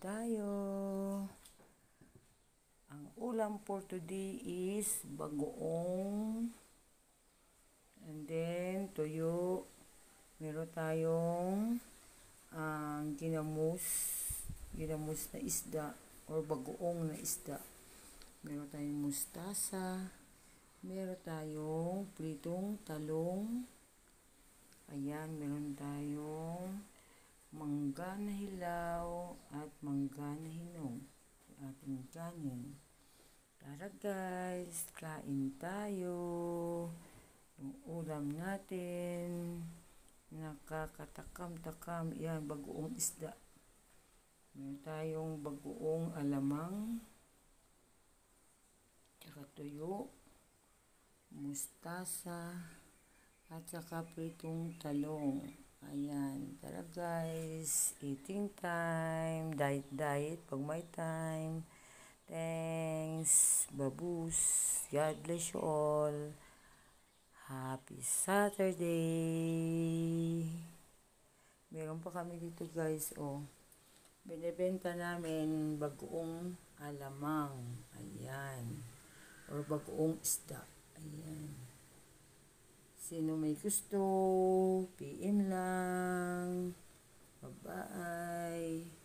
tayo. Ang ulam for today is bagoong. And then, tuyo. Meron tayong ginamos na isda or bagoong na isda. Meron tayong mustasa. Meron tayong pritong talong. Ayan, meron tayong mangga na hilaw at mangga na hinog. Ating kanin. Tara guys, kain tayo. Yung ulam natin, nakakatakam-takam. Yan, bagoong isda. Meron tayong bagoong alamang, tsaka tuyo, mustasa, at saka pritong talong. Ayan. Tara guys. Eating time. Diet pag may time. Thanks. Babus. God bless you all. Happy Saturday. Meron pa kami dito guys. Oh. Binibenta namin bagoong alamang. Ayan. Or bagoong isda. Ayan. Sino may gusto, PM lang. Bye-bye.